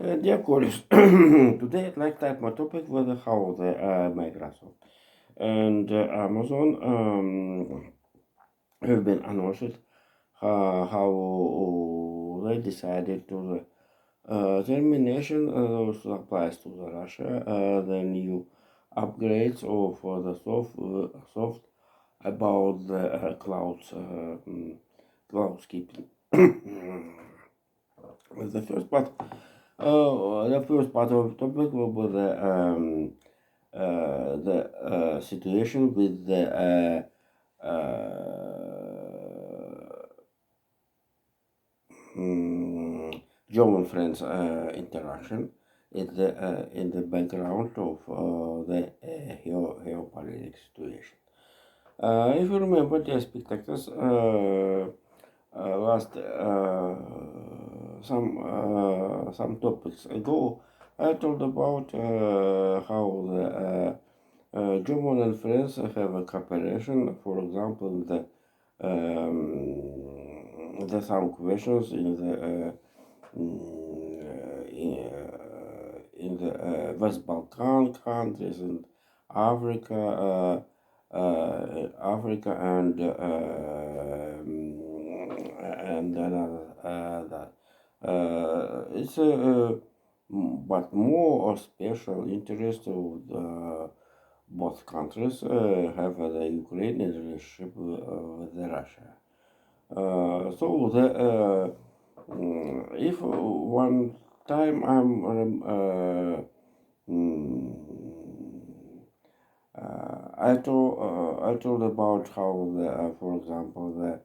Dear colleagues, today I'd like to start my topic with how the Microsoft and Amazon have been announced how they decided to the termination supplies to the Russia, the new upgrades of the soft about the cloud keeping. The first part the first part of the topic will be the situation with the German friends interaction in the background of the geopolitical situation. If you remember the spectators last some topics ago, I told about how German and France have a cooperation. For example, the some questions in the West Balkan countries and Africa, Africa and another that it's a but more special interest of both countries have the Ukrainian relationship with the Russia. If one time mm, I told about how for example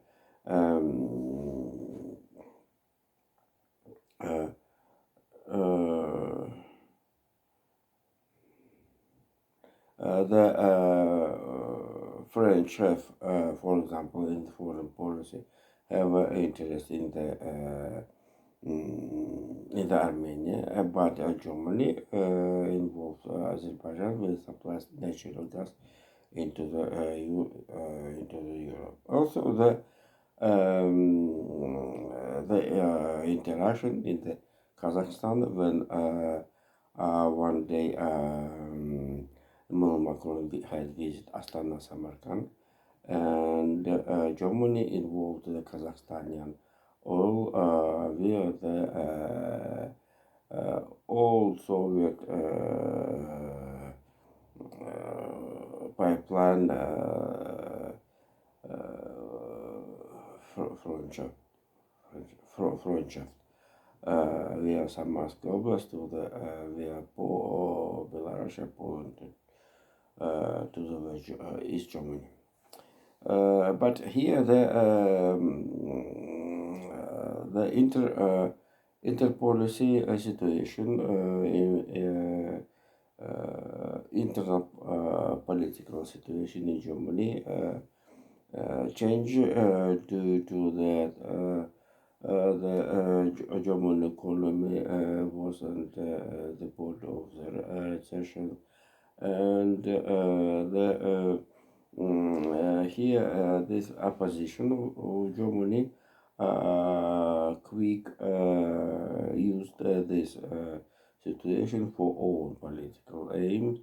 uh, uh, the French have, for example, in foreign policy, have interest in the Armenia, but Germany involved Azerbaijan with supplies natural gas into into the Europe. Also, the interaction in the Kazakhstan when one day Emmanuel Macron had visited Astana, Samarkand, and Germany involved the Kazakhstanian oil via the old Soviet pipeline Freundschaft, Freundschaft via Samarsk Oblast to the via Belarus, Poland, to the East Germany. But here the inter-policy situation in internal political situation in Germany change due to that the German economy wasn't the point of the recession, and here this opposition of Germany quick used this situation for own political aims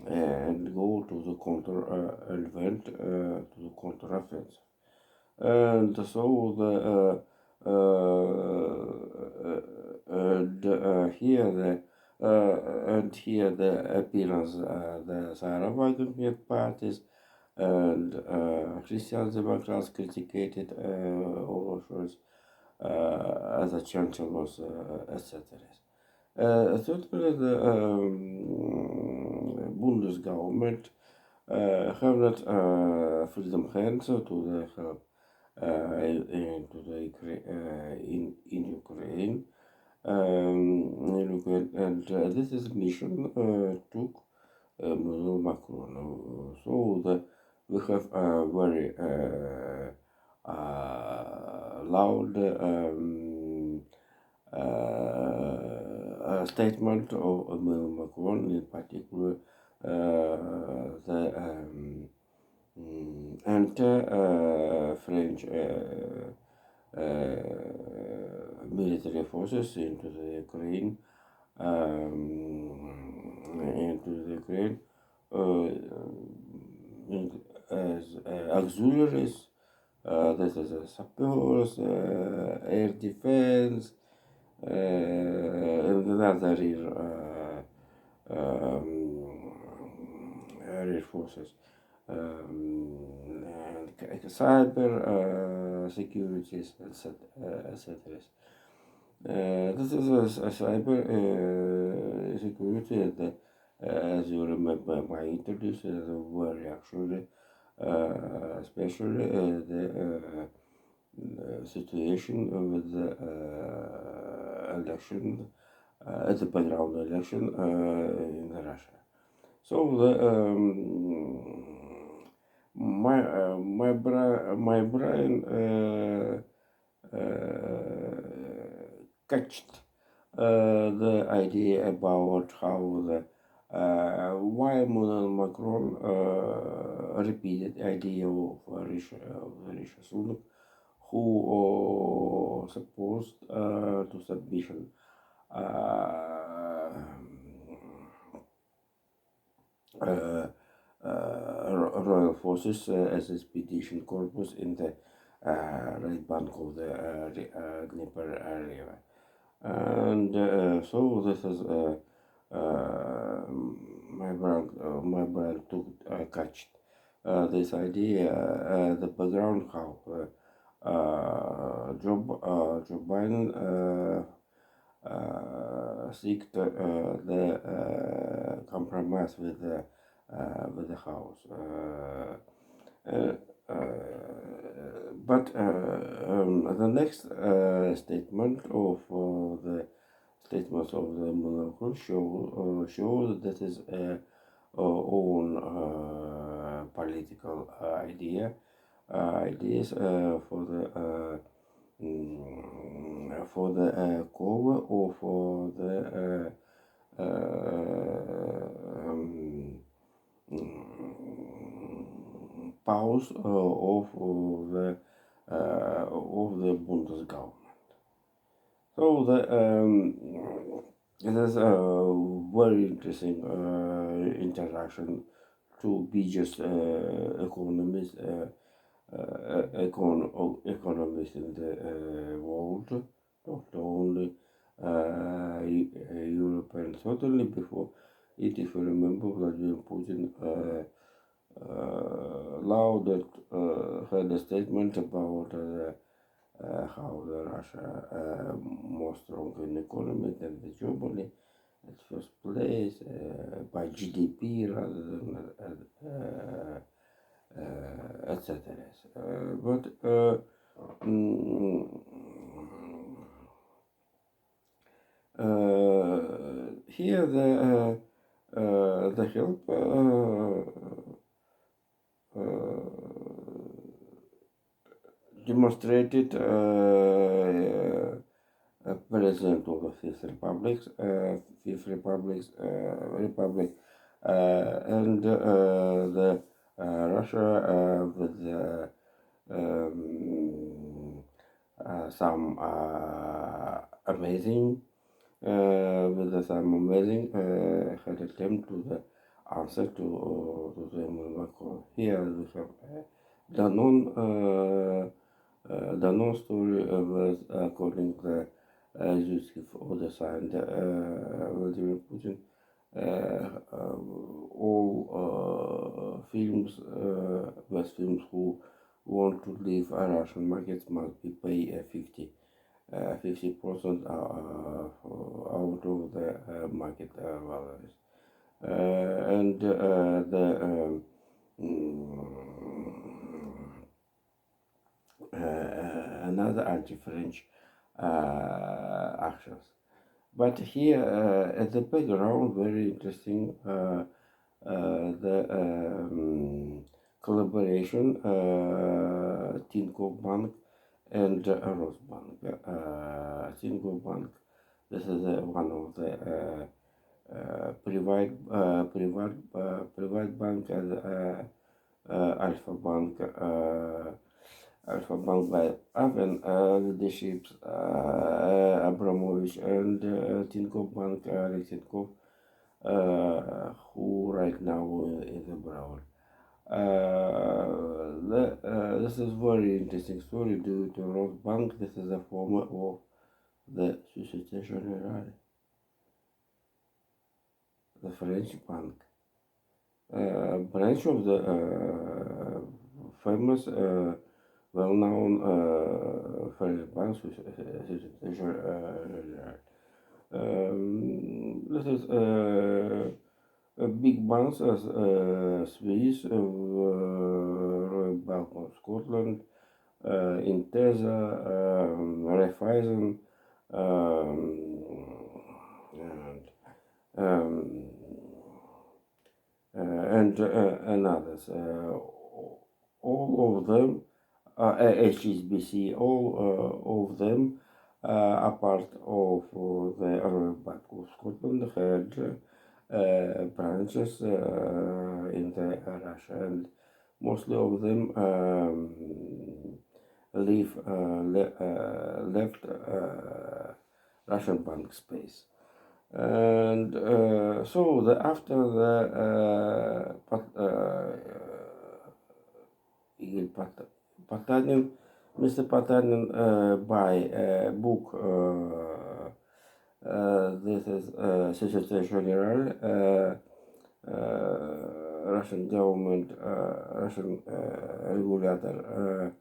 and go to the counter event to the counter offensive. And so here the appearance the Sarah Wagner parties and Christian Democrats critiqued Olaf's as a chancellors, etc. Thirdly, the Bundesgovernment have not freedom hands to the help into the in Ukraine. And this is mission took Emmanuel Macron. So we have a very loud statement of Emmanuel Macron, in particular the anti-French military forces into the Ukraine, uh, as auxiliaries. This is support, air defense, and another air forces, and cyber securities, etc. This is a cyber security that, as you remember, my introduced were actually, especially the situation with the election, the background election in Russia. So my brain catched the idea about how the why Emmanuel Macron repeated the idea of Rishi Sunak, who supposed to submission uh, uh, Royal Forces as expedition corpus in the right bank of the Dnieper River. And so this is my brand took catched this idea, the background how Joe Biden seek the compromise with the House. Uh, but the next statement of the statements of the monarch show that is own political ideas for the cover or for the powers of the Bundesgovernment. So it is a very interesting interaction to be just economists, economists in the world, not only European. Certainly before it, if you remember, Vladimir Putin loud had a statement about how the Russia more strong in economy than the Germany at first place by GDP rather than etc. But mm, here the help demonstrated president of the Republic, and the Russia with some amazing with some amazing had attempt to the answer to the Macron. Here we have the non story was according to Yusuf Oda and Vladimir Putin. All films, West films who want to leave Russian markets must be pay 50% out of the market values. And the another anti-French actions. But here at the background, very interesting, the collaboration Tinkoff Bank and Rosbank. Tinkoff Bank, this is one of the private bank and Alpha Bank Alpha Bank by Aven leaderships Abramovich and Tinkoff Bank Alex Tinkoff, who right now is abroad. This is very interesting story due to Rosbank. This is a former of the Société Générale, the French bank, branch of the famous, well-known French bank, Société Générale. This is a big banks as Swiss, Royal Bank of Scotland, Intesa, Raiffeisen, and um, and others. All of them, HSBC, all of them are part of the Royal Bank of Scotland had branches in the Russia, and mostly of them left Russian bank space. And so after the Patanin, Mr. Patanin buy a book. This is Société Générale. Russian government, Russian regulator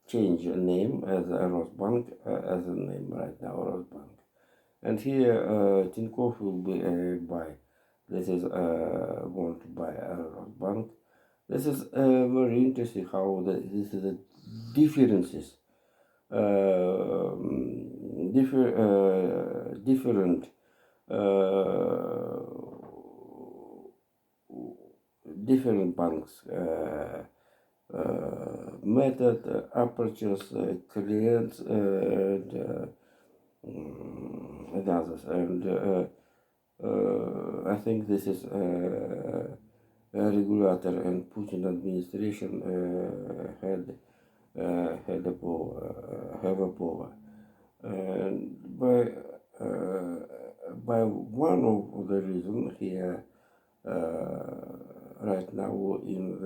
change name as a Rosbank, as a name right now, Rosbank. And here Tinkoff will be buy. This is want to buy a Rosbank. This is very interesting how this is the differences, different different banks method, approaches, clients, and others. And I think this is regulator and Putin administration had a power, have a power, and by one of the reason here right now in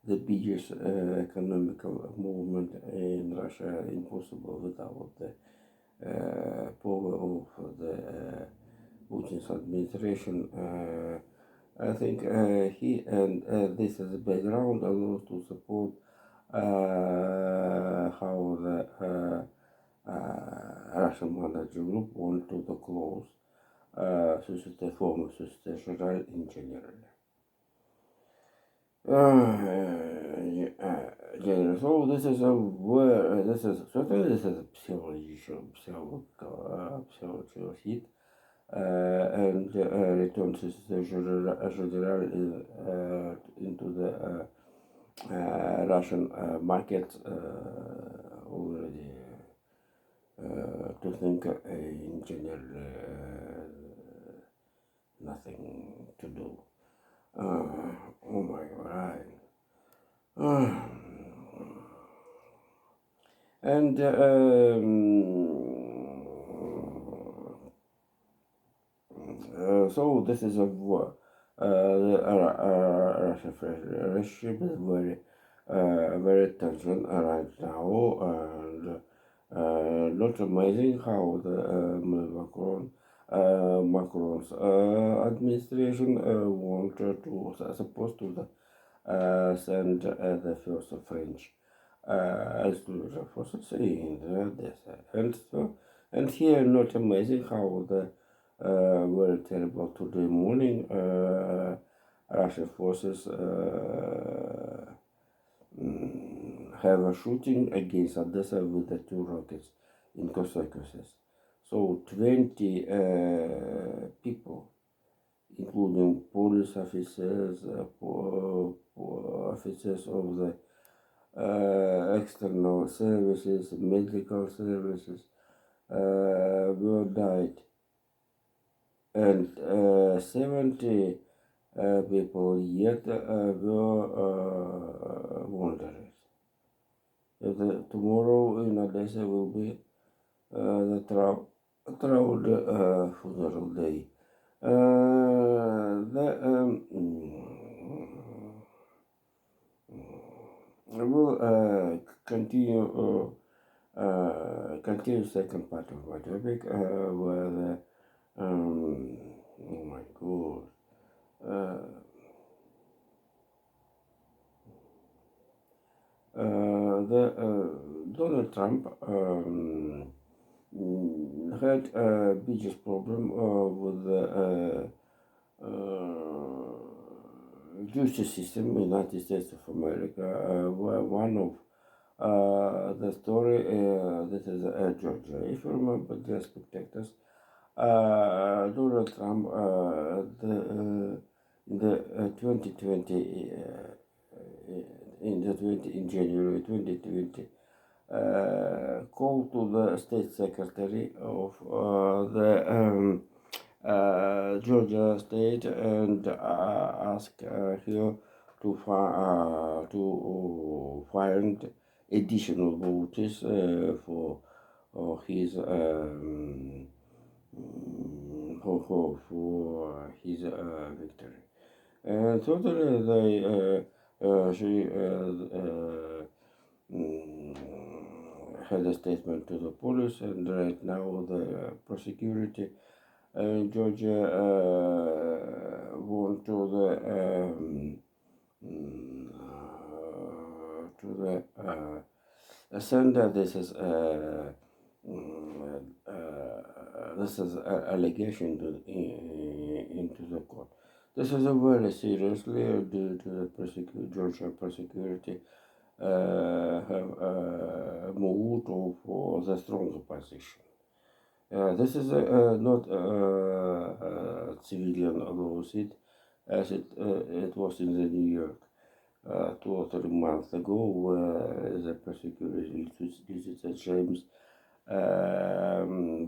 the biggest economical movement in Russia impossible without the power of the Putin's administration. I think he and this is a background allows to support how the Russian manager group want to the close Société former Société Générale in general. So this is a where this is certainly this is a psychological hit. And return to the general into the Russian market already to think in general nothing to do. Oh my God. And so this is a war. The Russian relationship is very tension right now, and not amazing how the Macron's administration wanted to supposed to send the first French exclusion forces in this, and here not amazing how the very terrible today morning Russian forces have a shooting against Odessa with the two rockets in consequences. So 20 people, including police officers, officers of the external services, medical services, were died, and 70 people yet were wounded. Tomorrow in Odessa will be the Traud funeral day. I will continue second part of my topic, where oh my god, uh, Donald Trump had a biggest problem with the justice system in the United States of America. Where one of the story that is Georgia. If you remember the spectators, Donald Trump in the 2020 in January 2020 called to the state secretary of the Georgia state and asked her to find additional voters for his for his victory. And totally she had a statement to the police, and right now the prosecutor in Georgia went to the center. This is allegation into the court. This is a very seriously due to the Georgia prosecutor have moved for the stronger position. This is not a civilian lawsuit, as it was in the New York 2 or 3 months ago, where the prosecutor Letitia James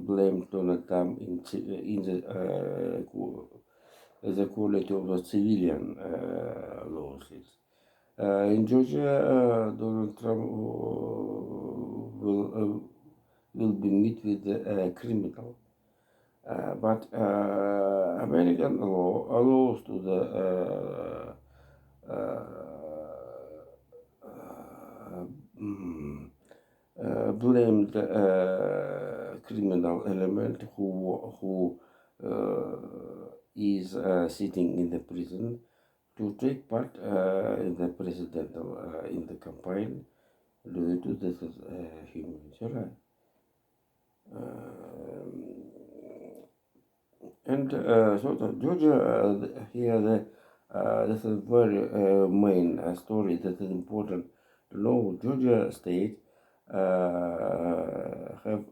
blamed Donald Trump in the quality of a civilian lawsuits. In Georgia, Donald Trump will be met with a criminal. But American law allows to the blamed criminal element who is sitting in the prison to take part in the presidential in the campaign due to this human rights. And so Georgia here this is very main story that is important to know. Georgia state have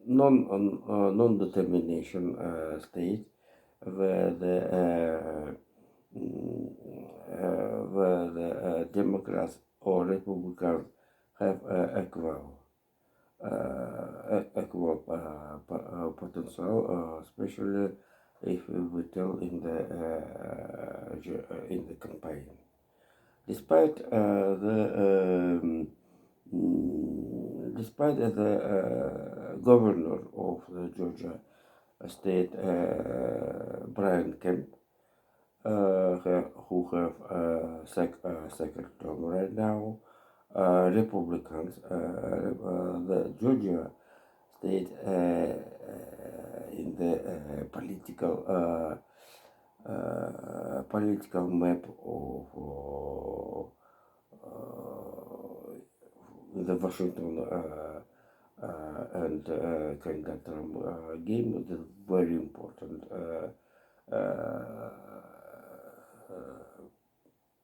non-determination state where the Democrats or Republicans have equal potential, especially if we tell in the campaign. Despite the governor of the Georgia state, Brian Kemp, who have second term right now, Republicans, the Georgia state in the political map of the Washington and Canada Trump game is very important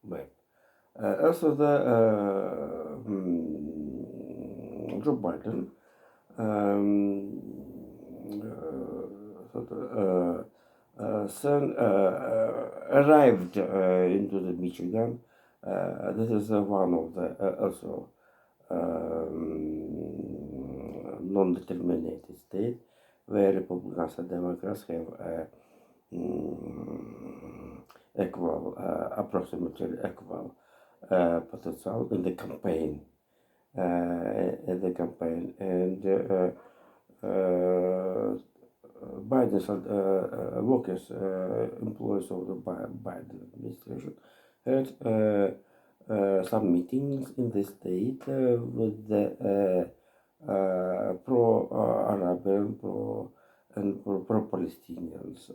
map. Also, the Joe Biden son arrived into the Michigan. This is one of the also non-determined state where Republicans and Democrats have approximately equal potential in the campaign. And Biden's workers, employees of the Biden administration, had some meetings in the state with the pro-Arabian, pro-Palestinians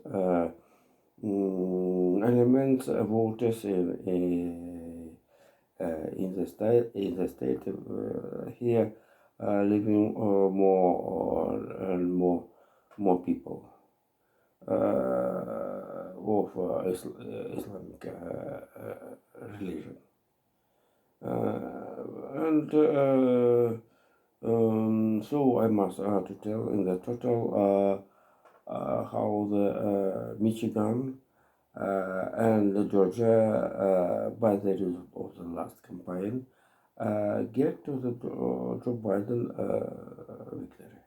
elements, voters in the state here living more and more people of Islamic religion. And so I must to tell in the total how the Michigan and Georgia, by the result of the last campaign, get to the Joe Biden victory.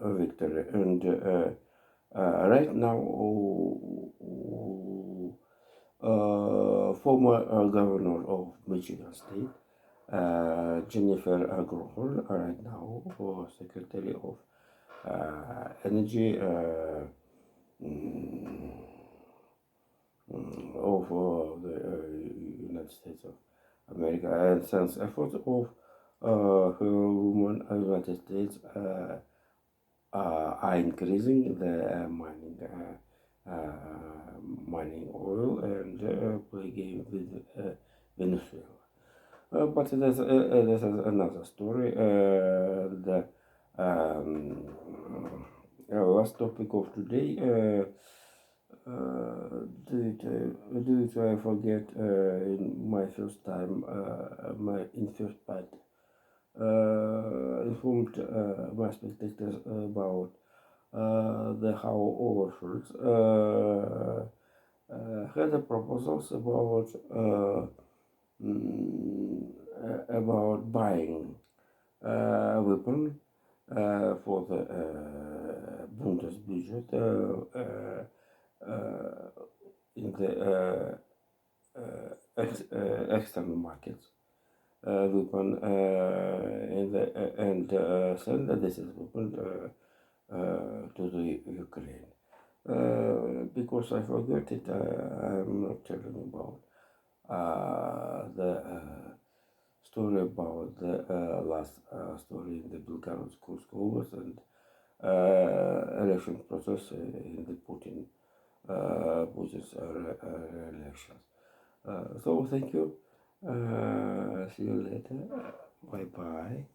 Victory. And right now, former governor of Michigan State, Jennifer Granholm, right now Secretary of Energy of the United States of America, and since efforts of her women United States are increasing the mining oil and play game with Venezuela. But there's another story. The last topic of today. Did I forget in my first time, in first part, informed my spectators about the how overflows had the proposals about buying weapon for the Bundesbudget in the external markets. Weapon in the and send this is weapon to the Ukraine. Because I forgot it, I'm not telling about the story about the last story in the Bulgarian schools and election process in the Putin's elections. So thank you. See you later. Bye bye.